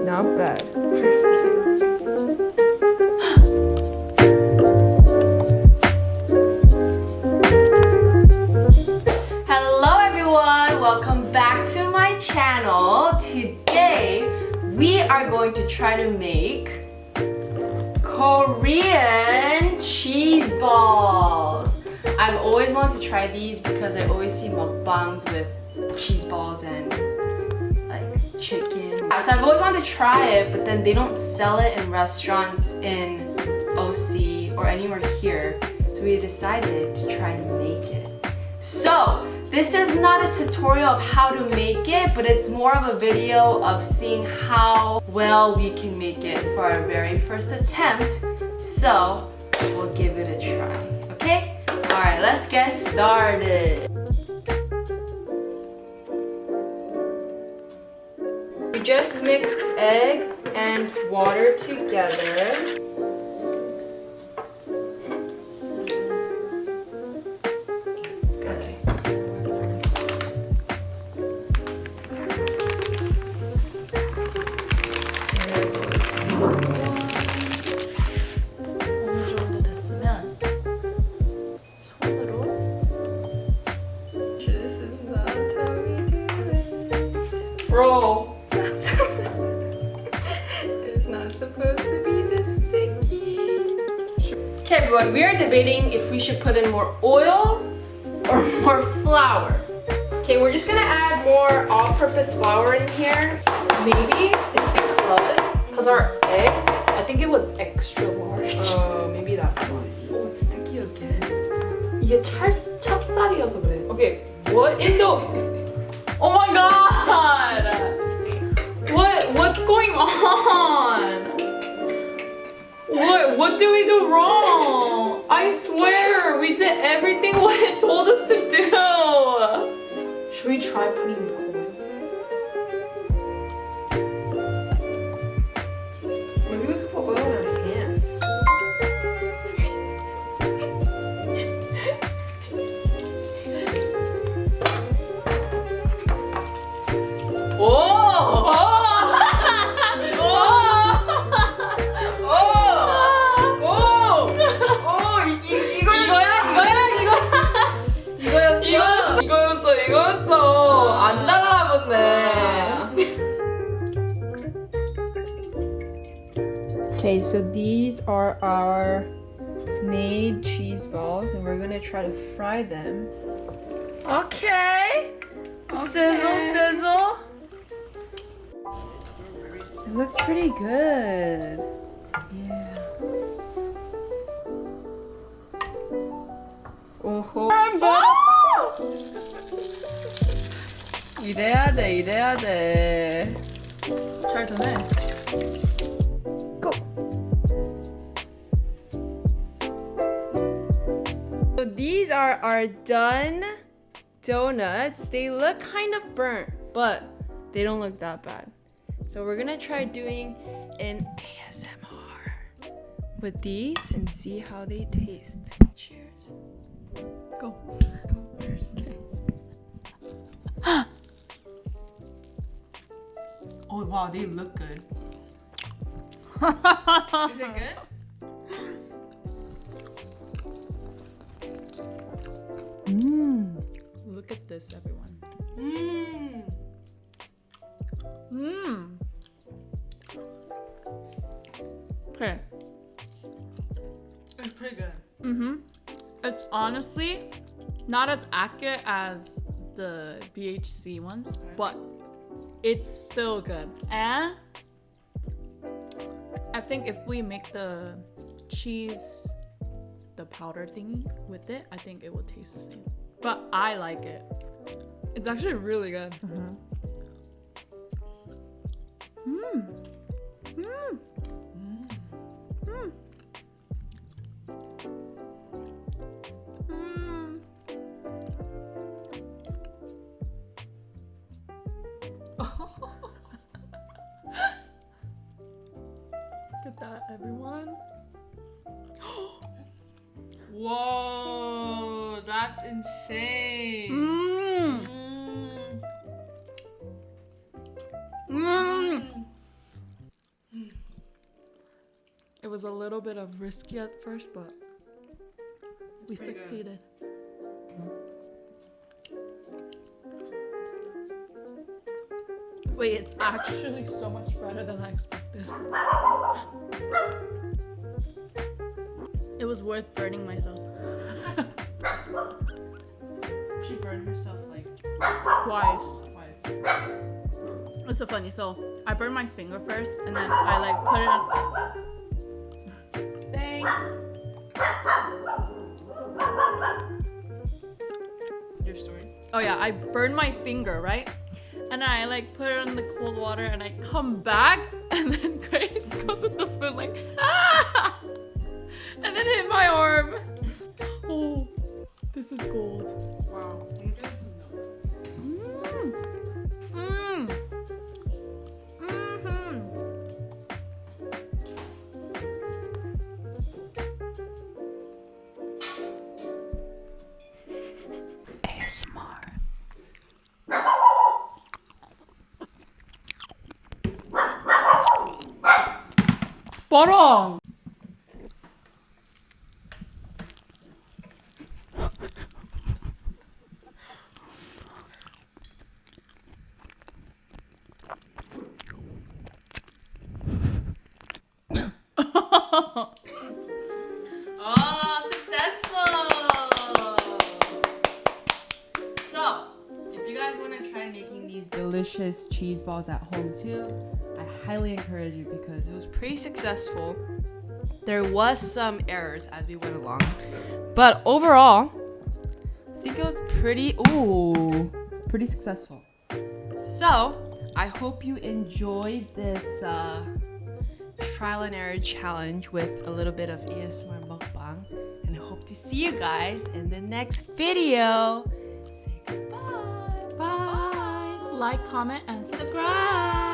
not bad. Hello everyone, welcome back to my channel. Today we are going to try to make Korean cheese balls. I've always wanted to try these because I always see mukbangs with cheese balls and like chicken. So I've always wanted to try it, but then they don't sell it in restaurants in OC or anywhere here. So we decided to try to make it. So this is not a tutorial of how to make it, but it's more of a video of seeing how well we can make it for our very first attempt. So we'll give it a try, okay? Alright, let's get started. We just mixed egg and water together. 6, 7. Okay. 어느 정도 됐으면 손으로. This is not how we do it. Bro. It's not supposed to be this sticky. Okay everyone, we are debating if we should put in more oil or more flour. Okay, we're just gonna add more all-purpose flour in here. Maybe it's because our eggs, I think it was extra large. Maybe that's why. Oh, it's sticky again. 이게 찹쌀이어서 그래. Okay, what in the... Oh my god! What's going on? What do we do wrong? I swear we did everything what it told us to do. Should we try putting more oil? Maybe we could put oil on our hands. 이거였어. 안 날아가겠네. Okay, so these are our made cheese balls and we're gonna try to fry them. Okay. Sizzle, sizzle. It looks pretty good. Yeah. 오호. 이래야 돼. 잘 되네. Go. So these are our done donuts. They look kind of burnt, but they don't look that bad. So we're gonna try doing an ASMR with these and see how they taste. Cheers. Go. Go first. Oh wow, they look good. Is it good? Look at this, everyone. Okay. It's pretty good. It's honestly not as accurate as the BHC ones, but it's still good. And I think if we make the cheese, the powder thingy with it, I think it will taste the same. But I like it. It's actually really good. Look at that, everyone. Whoa, that's insane. was a little bit of risky at first, but we pretty succeeded. Wait, it's actually so much better than I expected. It was worth burning myself. She burned herself like Twice. twice. It's so funny. So I burned my finger first, and then I like put it on. Thanks. Your story. Oh yeah, I burned my finger, right? And I like put it in the cold water, and I come back, and then Grace goes with the spoon like, ah! And then hit my arm. Oh, this is gold. Wow. Can you get some milk? ASMR. 뻐렁. Oh, successful! So, if you guys want to try making these delicious cheese balls at home too, I highly encourage you because it was pretty successful. There was some errors as we went along, but overall, I think it was pretty successful. So, I hope you enjoyed this trial and error challenge with a little bit of ASMR mukbang, and I hope to see you guys in the next video. Say goodbye. Bye. Like, comment, and subscribe.